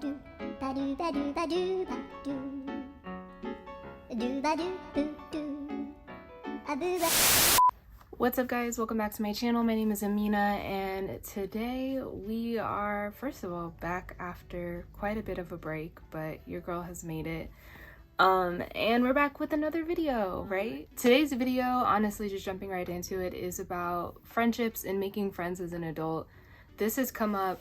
do ba do ba do ba do ba do ba do boo do a boo ba. What's up, guys? Welcome back to my channel. My name is Amina, and today we are, first of all, back after quite a bit of a break, but your girl has made it. And we're back with another video, right? Today's video, honestly, just jumping right into it, is about friendships and making friends as an adult. This has come up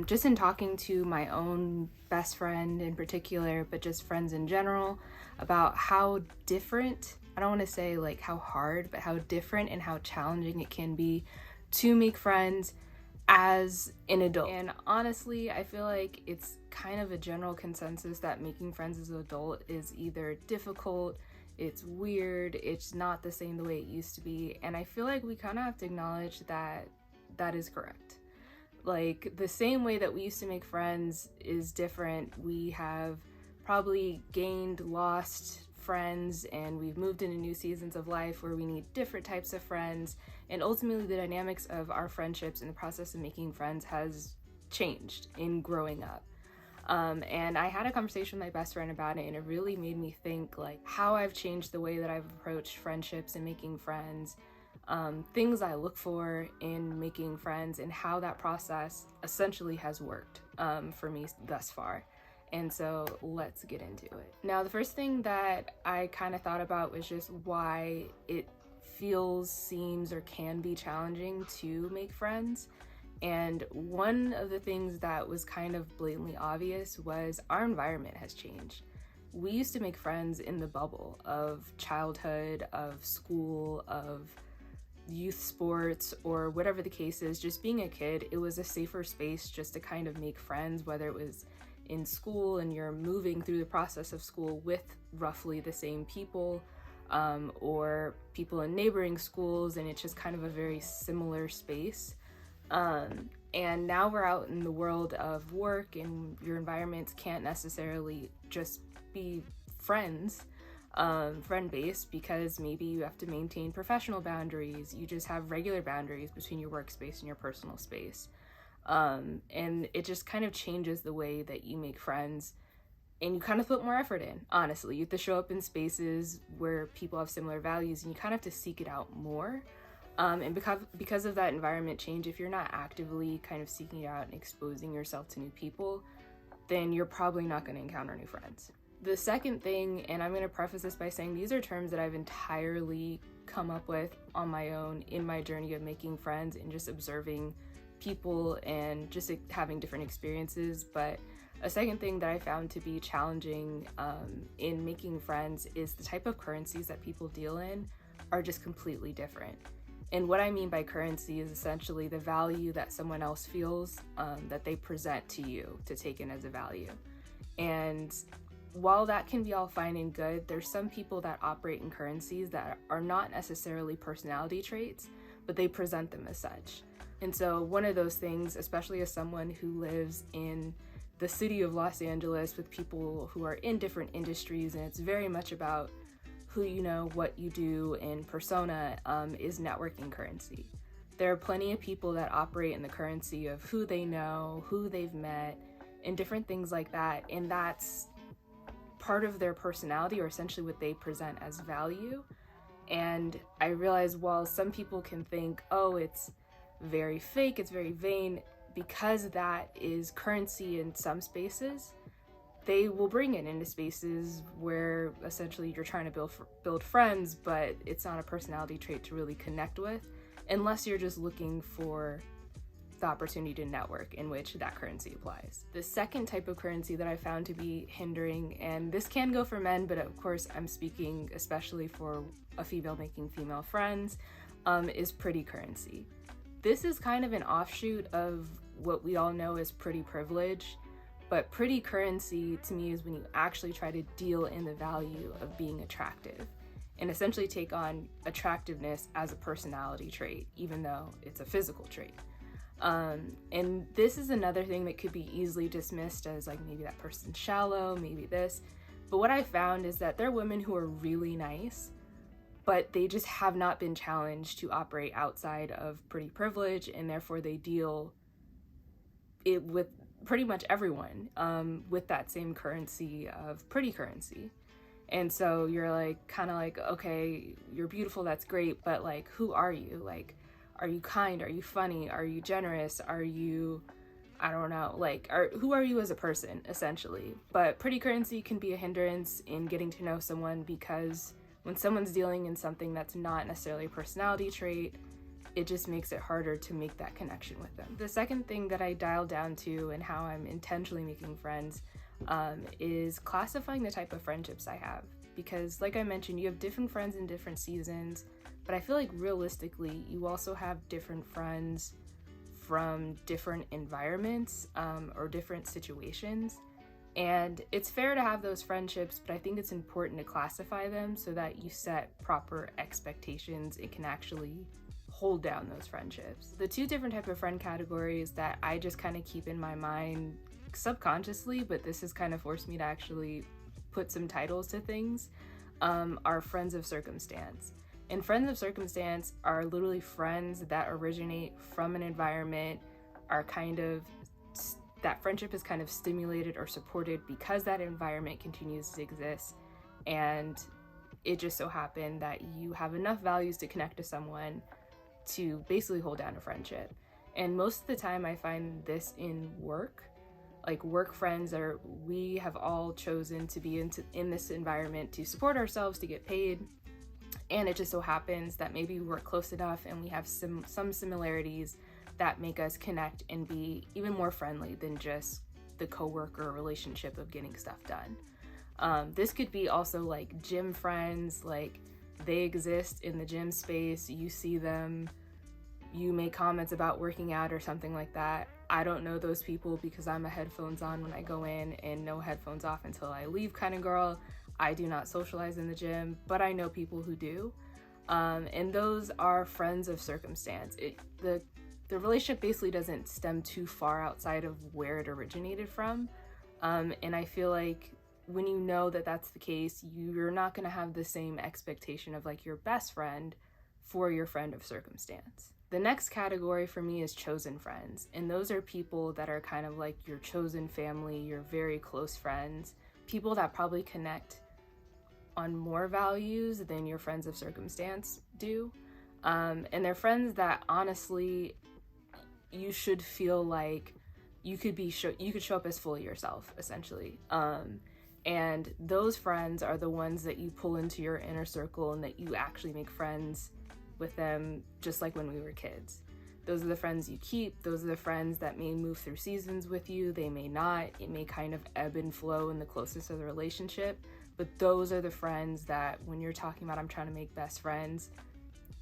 just in talking to my own best friend in particular, but just friends in general, about how different, I don't want to say like how hard, but how different and how challenging it can be to make friends as an adult. And honestly, I feel like it's kind of a general consensus that making friends as an adult is either difficult, it's weird, it's not the same the way it used to be. And I feel like we kind of have to acknowledge that that is correct. Like, the same way that we used to make friends is different. We have probably gained, lost friends, and we've moved into new seasons of life where we need different types of friends, and ultimately the dynamics of our friendships in the process of making friends has changed in growing up. And I had a conversation with my best friend about it, and it really made me think like how I've changed the way that I've approached friendships and making friends, things I look for in making friends, and how that process essentially has worked for me thus far. And so let's get into it. Now, the first thing that I kind of thought about was just why it feels, seems, or can be challenging to make friends. And one of the things that was kind of blatantly obvious was our environment has changed. We used to make friends in the bubble of childhood, of school, of youth sports, or whatever the case is. Just being a kid, it was a safer space just to kind of make friends, whether it was in school and you're moving through the process of school with roughly the same people, or people in neighboring schools, and it's just kind of a very similar space. And now we're out in the world of work, and your environments can't necessarily just be friends, friend-based, because maybe you have to maintain professional boundaries. You just have regular boundaries between your workspace and your personal space. And it just kind of changes the way that you make friends, and you kind of put more effort in. Honestly, you have to show up in spaces where people have similar values, and you kind of have to seek it out more. And because of that environment change, if you're not actively kind of seeking it out and exposing yourself to new people, then you're probably not going to encounter new friends. The second thing, and I'm going to preface this by saying these are terms that I've entirely come up with on my own in my journey of making friends and just observing people and just having different experiences. But a second thing that I found to be challenging in making friends is the type of currencies that people deal in are just completely different. And what I mean by currency is essentially the value that someone else feels that they present to you to take in as a value. And while that can be all fine and good, there's some people that operate in currencies that are not necessarily personality traits, but they present them as such. And so one of those things, especially as someone who lives in the city of Los Angeles with people who are in different industries, and it's very much about who you know, what you do, and persona, is networking currency. There are plenty of people that operate in the currency of who they know, who they've met, and different things like that. And that's part of their personality, or essentially what they present as value. And I realize while some people can think, oh, it's very fake, it's very vain, because that is currency in some spaces, they will bring it into spaces where essentially you're trying to build friends, but it's not a personality trait to really connect with, unless you're just looking for the opportunity to network, in which that currency applies. The second type of currency that I found to be hindering, and this can go for men, but of course I'm speaking especially for a female making female friends, is pretty currency. This is kind of an offshoot of what we all know as pretty privilege, but pretty currency to me is when you actually try to deal in the value of being attractive and essentially take on attractiveness as a personality trait, even though it's a physical trait. And this is another thing that could be easily dismissed as like, maybe that person's shallow, maybe this. But what I found is that there are women who are really nice, but they just have not been challenged to operate outside of pretty privilege, and therefore they deal it with pretty much everyone with that same currency of pretty currency. And so you're like, kind of like, okay, you're beautiful, that's great, but like, who are you? Like, are you kind? Are you funny? Are you generous? Are you, I don't know, like, who are you as a person, essentially? But pretty currency can be a hindrance in getting to know someone, because when someone's dealing in something that's not necessarily a personality trait, it just makes it harder to make that connection with them. The second thing that I dial down to and how I'm intentionally making friends is classifying the type of friendships I have. Because like I mentioned, you have different friends in different seasons, but I feel like realistically, you also have different friends from different environments or different situations. And it's fair to have those friendships, but I think it's important to classify them so that you set proper expectations and can actually hold down those friendships. The two different type of friend categories that I just kind of keep in my mind subconsciously, but this has kind of forced me to actually put some titles to things, are friends of circumstance. And friends of circumstance are literally friends that originate from an environment, are kind of, that friendship is kind of stimulated or supported because that environment continues to exist. And it just so happened that you have enough values to connect to someone to basically hold down a friendship. And most of the time I find this in work. Like work friends are, we have all chosen to be in this environment to support ourselves, to get paid. And it just so happens that maybe we work close enough and we have some similarities that make us connect and be even more friendly than just the coworker relationship of getting stuff done. This could be also like gym friends, like they exist in the gym space, you see them, you make comments about working out or something like that. I don't know those people because I'm a headphones on when I go in and no headphones off until I leave kind of girl. I do not socialize in the gym, but I know people who do. And those are friends of circumstance. The relationship basically doesn't stem too far outside of where it originated from. And I feel like when you know that that's the case, you're not going to have the same expectation of like your best friend for your friend of circumstance. The next category for me is chosen friends. And those are people that are kind of like your chosen family, your very close friends, people that probably connect on more values than your friends of circumstance do. And they're friends that honestly, you should feel like you could show up as fully yourself, essentially. And those friends are the ones that you pull into your inner circle and that you actually make friends with them, just like when we were kids. Those are the friends you keep. Those are the friends that may move through seasons with you. They may not. It may kind of ebb and flow in the closest of the relationship. But those are the friends that when you're talking about I'm trying to make best friends,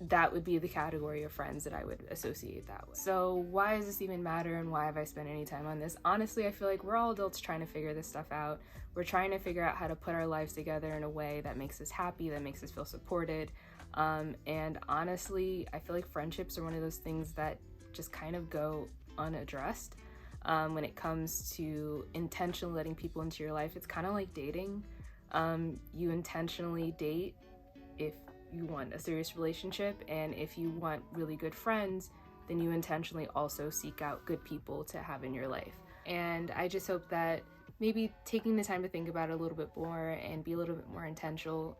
that would be the category of friends that I would associate that with. So why does this even matter and why have I spent any time on this? Honestly, I feel like we're all adults trying to figure this stuff out. We're trying to figure out how to put our lives together in a way that makes us happy, that makes us feel supported. And honestly, I feel like friendships are one of those things that just kind of go unaddressed. When it comes to intentionally letting people into your life, it's kind of like dating. You intentionally date if you want a serious relationship, and if you want really good friends, then you intentionally also seek out good people to have in your life. And I just hope that maybe taking the time to think about it a little bit more and be a little bit more intentional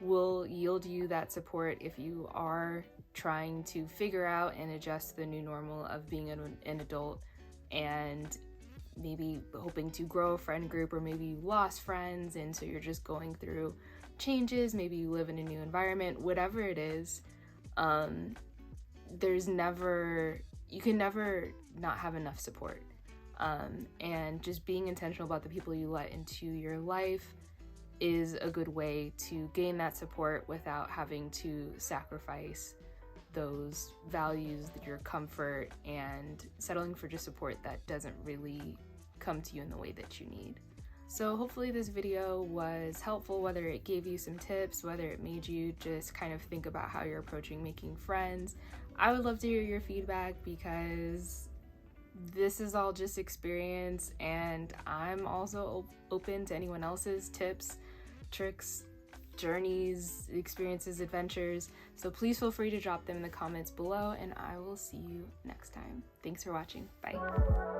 will yield you that support if you are trying to figure out and adjust to the new normal of being an adult, and maybe hoping to grow a friend group, or maybe you lost friends and so you're just going through changes, maybe you live in a new environment, whatever it is. You can never not have enough support. And just being intentional about the people you let into your life is a good way to gain that support without having to sacrifice those values, your comfort, and settling for just support that doesn't really come to you in the way that you need. So hopefully this video was helpful, whether it gave you some tips, whether it made you just kind of think about how you're approaching making friends. I would love to hear your feedback because this is all just experience, and I'm also open to anyone else's tips, tricks, journeys, experiences, adventures. So please feel free to drop them in the comments below, and I will see you next time. Thanks for watching. Bye.